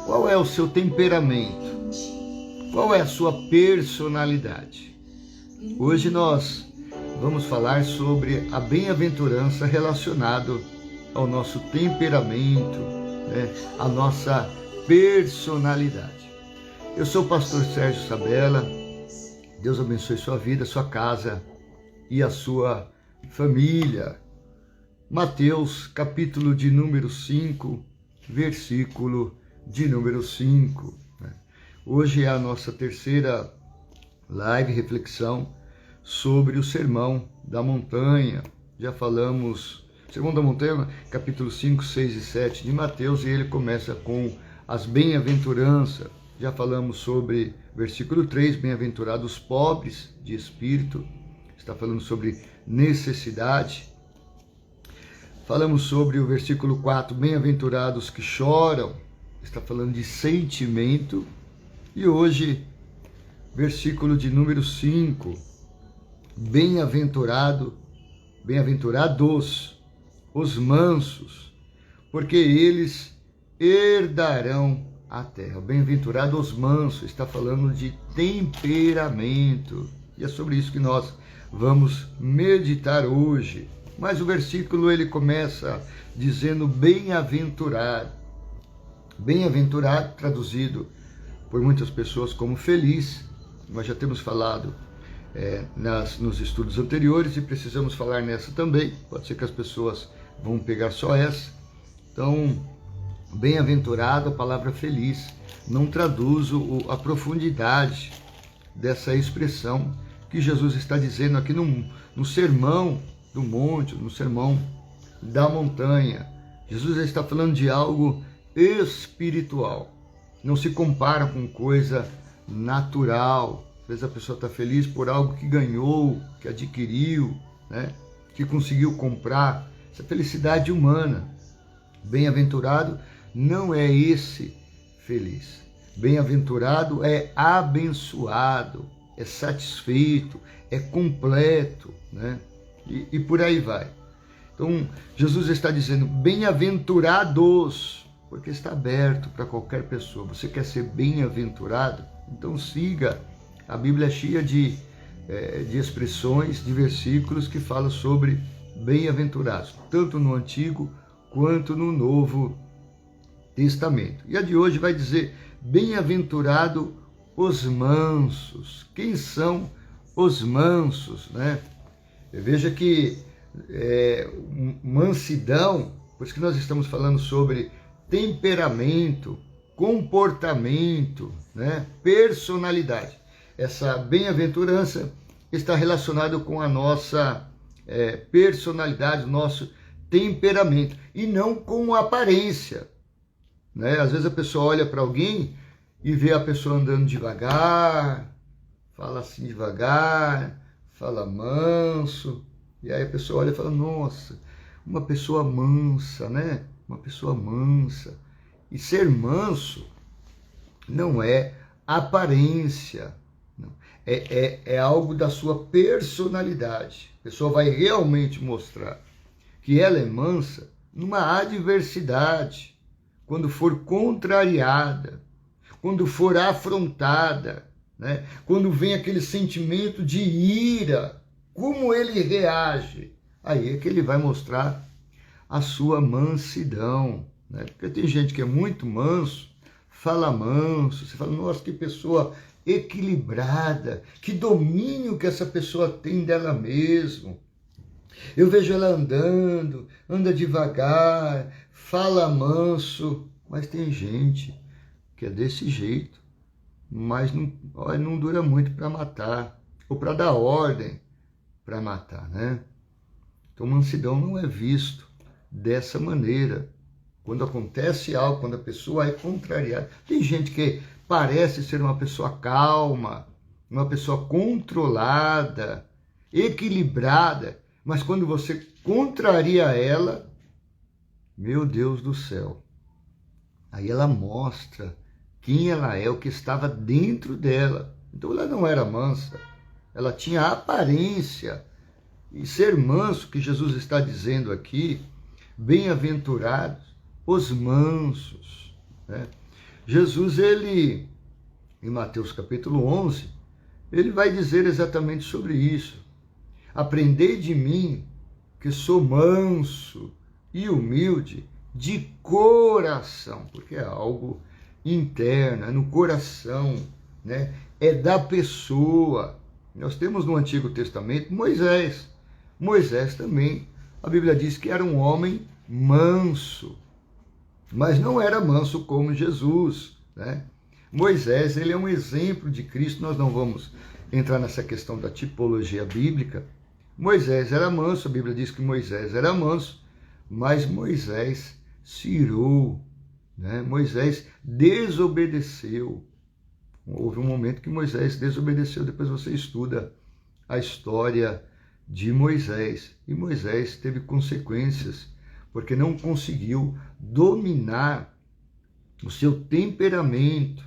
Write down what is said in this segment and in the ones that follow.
Qual é o seu temperamento? Qual é a sua personalidade? Hoje nós vamos falar sobre a bem-aventurança relacionado ao nosso temperamento, a nossa personalidade. Eu sou o pastor Sérgio Sabella. Deus abençoe sua vida, sua casa e a sua família. Mateus, capítulo de número 5, versículo de número 5. Hoje é a nossa terceira live, reflexão sobre o Sermão da Montanha. Já falamos, Sermão da Montanha, capítulo 5, 6 e 7 de Mateus, e ele começa com as bem-aventuranças. Já falamos sobre versículo 3, bem-aventurados pobres de espírito, está falando sobre necessidade. Falamos sobre o versículo 4, bem-aventurados que choram, está falando de sentimento. E hoje, versículo de número 5, bem-aventurados os mansos, porque eles herdarão a terra. Bem-aventurados os mansos, está falando de temperamento. E é sobre isso que nós vamos meditar hoje. Mas o versículo ele começa dizendo bem-aventurado. Bem-aventurado, traduzido por muitas pessoas como feliz. Nós já temos falado nos estudos anteriores e precisamos falar nessa também. Pode ser que as pessoas vão pegar só essa. Então, bem-aventurado, a palavra feliz, não traduz a profundidade dessa expressão que Jesus está dizendo aqui no Sermão do Monte, no Sermão da Montanha. Jesus está falando de algo espiritual. Não se compara com coisa natural. Às vezes a pessoa está feliz por algo que ganhou, que adquiriu, que conseguiu comprar. Essa felicidade humana. Bem-aventurado não é esse feliz. Bem-aventurado é abençoado, é satisfeito, é completo, E por aí vai. Então, Jesus está dizendo, bem-aventurados, porque está aberto para qualquer pessoa. Você quer ser bem-aventurado? Então siga. A Bíblia é cheia de expressões, de versículos que falam sobre bem-aventurados, tanto no Antigo quanto no Novo Testamento. E a de hoje vai dizer, bem-aventurado os mansos. Quem são os mansos, Veja que mansidão, por isso que nós estamos falando sobre temperamento, comportamento, personalidade. Essa bem-aventurança está relacionada com a nossa personalidade, nosso temperamento, e não com a aparência. Às vezes a pessoa olha para alguém e vê a pessoa andando devagar, fala assim devagar, fala manso, e aí a pessoa olha e fala, nossa, uma pessoa mansa, Uma pessoa mansa. E ser manso não é aparência, não. É algo da sua personalidade. A pessoa vai realmente mostrar que ela é mansa numa adversidade, quando for contrariada, quando for afrontada, quando vem aquele sentimento de ira, como ele reage, aí é que ele vai mostrar a sua mansidão, Porque tem gente que é muito manso, fala manso, você fala, nossa, que pessoa equilibrada, que domínio que essa pessoa tem dela mesma. Eu vejo ela anda devagar, fala manso, mas tem gente que é desse jeito, mas não dura muito para matar, ou para dar ordem para matar, Então, mansidão não é visto dessa maneira. Quando acontece algo, quando a pessoa é contrariada, tem gente que parece ser uma pessoa calma, uma pessoa controlada, equilibrada, mas quando você contraria ela, meu Deus do céu, aí ela mostra quem ela é, o que estava dentro dela. Então ela não era mansa, ela tinha aparência. E ser manso, que Jesus está dizendo aqui, bem-aventurados os mansos. né? Jesus, ele, em Mateus capítulo 11, ele vai dizer exatamente sobre isso. Aprendei de mim, que sou manso e humilde de coração, porque é algo interno, é no coração, né? É da pessoa. Nós temos no Antigo Testamento Moisés. Moisés também, a Bíblia diz que era um homem manso, mas não era manso como Jesus, né? Moisés, ele é um exemplo de Cristo. Nós não vamos entrar nessa questão da tipologia bíblica. Moisés era manso, a Bíblia diz que Moisés era manso, mas Moisés se irou, né? Moisés desobedeceu. Houve um momento que Moisés desobedeceu, depois você estuda a história de Moisés. E Moisés teve consequências, porque não conseguiu dominar o seu temperamento,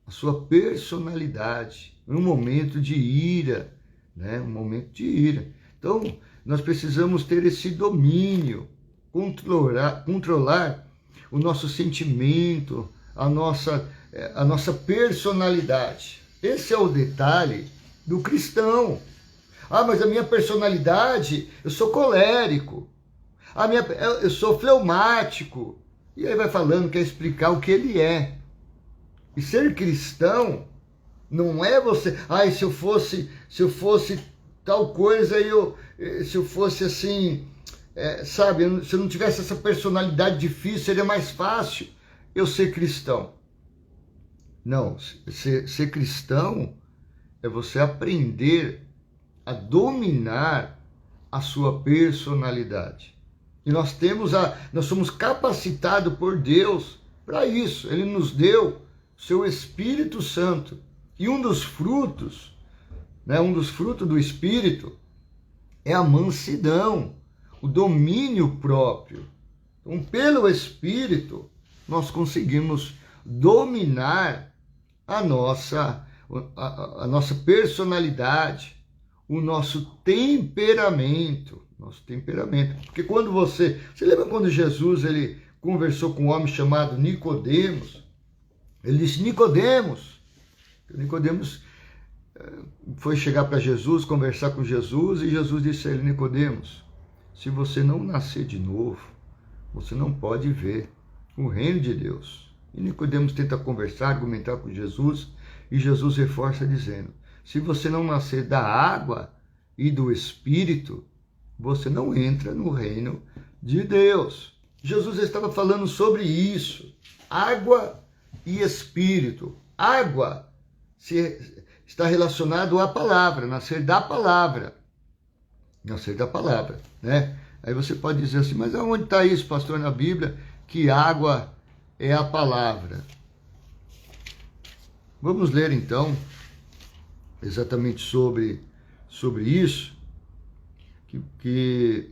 a sua personalidade, em um momento de ira, né? Um momento de ira. Então, nós precisamos ter esse domínio, controlar o nosso sentimento, a nossa personalidade. Esse é o detalhe do cristão. Ah, mas a minha personalidade, eu sou colérico, eu sou fleumático. E aí vai falando, quer explicar o que ele é. E ser cristão não é você, se eu fosse tal coisa, se eu fosse assim, sabe, se eu não tivesse essa personalidade difícil, seria mais fácil eu ser cristão. Não, ser cristão é você aprender a dominar a sua personalidade. E nós somos capacitados por Deus para isso. Ele nos deu seu Espírito Santo. E um dos frutos, né, do Espírito é a mansidão, o domínio próprio. Então, pelo Espírito, nós conseguimos dominar a nossa personalidade, o nosso temperamento. Porque quando você lembra quando Jesus ele conversou com um homem chamado Nicodemos? Ele disse: Nicodemos foi chegar para Jesus, conversar com Jesus, e Jesus disse a ele: Nicodemos, se você não nascer de novo, você não pode ver o reino de Deus. E Nicodemos tenta conversar, argumentar com Jesus, e Jesus reforça dizendo: se você não nascer da água e do Espírito, você não entra no reino de Deus. Jesus estava falando sobre isso, água e Espírito. Água está relacionado à palavra, nascer da palavra, né? Aí você pode dizer assim, mas aonde está isso, pastor, na Bíblia, que água é a palavra? Vamos ler então exatamente sobre isso, que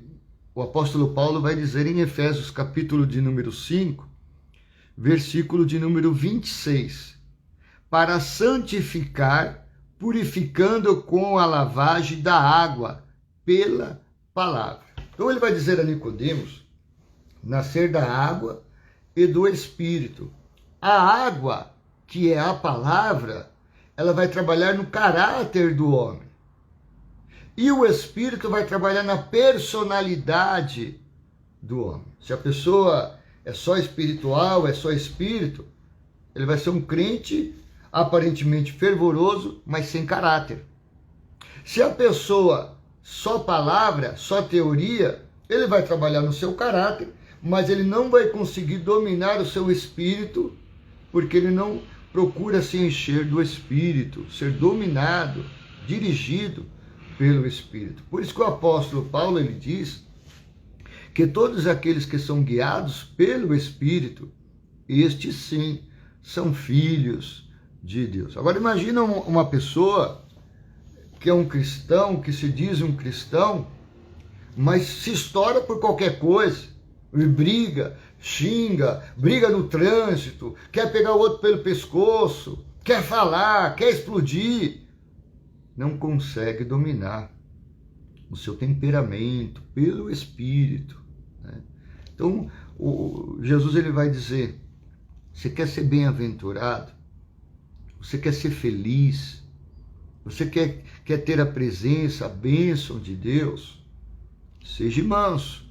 o apóstolo Paulo vai dizer em Efésios capítulo de número 5, versículo de número 26, para santificar, purificando com a lavagem da água pela palavra. Então ele vai dizer a Nicodemos, nascer da água e do Espírito. A água, que é a palavra, ela vai trabalhar no caráter do homem. E o Espírito vai trabalhar na personalidade do homem. Se a pessoa é só espiritual, é só espírito, ele vai ser um crente aparentemente fervoroso, mas sem caráter. Se a pessoa só palavra, só teoria, ele vai trabalhar no seu caráter, mas ele não vai conseguir dominar o seu espírito, porque ele não procura se encher do Espírito, ser dominado, dirigido pelo Espírito. Por isso que o apóstolo Paulo ele diz que todos aqueles que são guiados pelo Espírito, estes sim são filhos de Deus. Agora imagina uma pessoa que é um cristão, que se diz um cristão, mas se estoura por qualquer coisa, e briga, xinga, briga no trânsito, quer pegar o outro pelo pescoço, quer falar, quer explodir, não consegue dominar o seu temperamento pelo Espírito, né? Então, Jesus ele vai dizer, Você quer ser bem-aventurado? Você quer ser feliz? Você quer ter a presença, a bênção de Deus? Seja manso.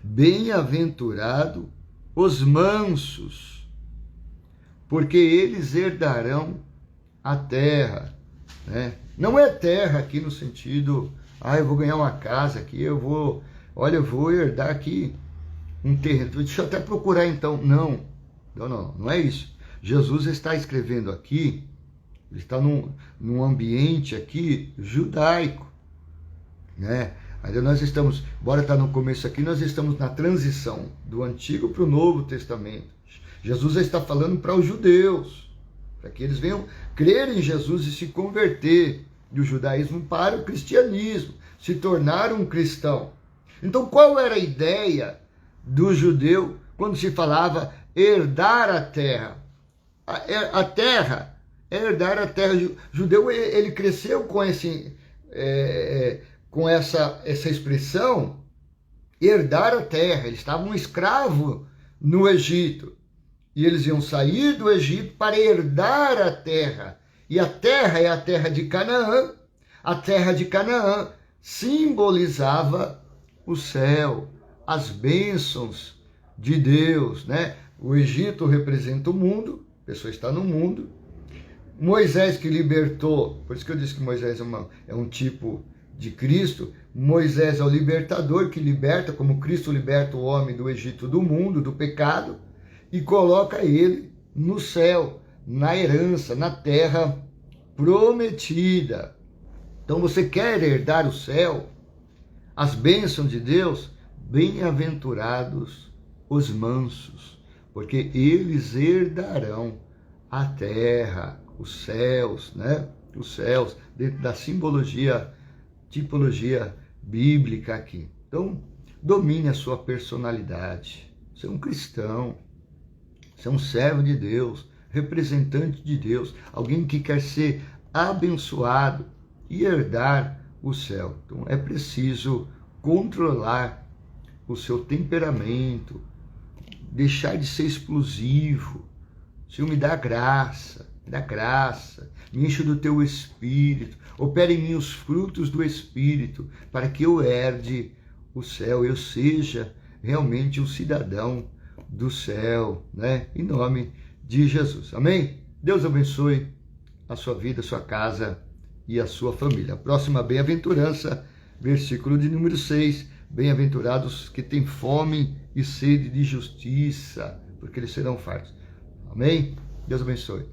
Bem-aventurado os mansos, porque eles herdarão a terra. Né? Não é terra aqui no sentido, eu vou ganhar uma casa aqui, eu vou herdar aqui um terreno. Deixa eu até procurar então. Não é isso. Jesus está escrevendo aqui, ele está num ambiente aqui judaico, né? Ainda nós estamos, embora está no começo aqui, nós estamos na transição do Antigo para o Novo Testamento. Jesus está falando para os judeus, para que eles venham crer em Jesus e se converter do judaísmo para o cristianismo, se tornar um cristão. Então, qual era a ideia do judeu quando se falava herdar a terra? A terra, herdar a terra. O judeu, ele cresceu com com essa expressão, herdar a terra. Eles estavam escravos no Egito. E eles iam sair do Egito para herdar a terra. E a terra é a terra de Canaã. A terra de Canaã simbolizava o céu, as bênçãos de Deus, né? O Egito representa o mundo, a pessoa está no mundo. Moisés que libertou, por isso que eu disse que Moisés é um tipo de Cristo. Moisés é o libertador que liberta, como Cristo liberta o homem do Egito, do mundo, do pecado, e coloca ele no céu, na herança, na terra prometida. Então você quer herdar o céu, as bênçãos de Deus? Bem-aventurados os mansos, porque eles herdarão a terra, os céus, né? Os céus, dentro da tipologia bíblica aqui. Então, domine a sua personalidade. Você é um cristão, você é um servo de Deus, representante de Deus, alguém que quer ser abençoado e herdar o céu. Então, é preciso controlar o seu temperamento, deixar de ser explosivo. Senhor, me dá graça, me enche do teu Espírito, opera em mim os frutos do Espírito, para que eu herde o céu, eu seja realmente um cidadão do céu, né? Em nome de Jesus. Amém? Deus abençoe a sua vida, a sua casa e a sua família. A próxima bem-aventurança, versículo de número 6. Bem-aventurados que têm fome e sede de justiça, porque eles serão fartos. Amém? Deus abençoe.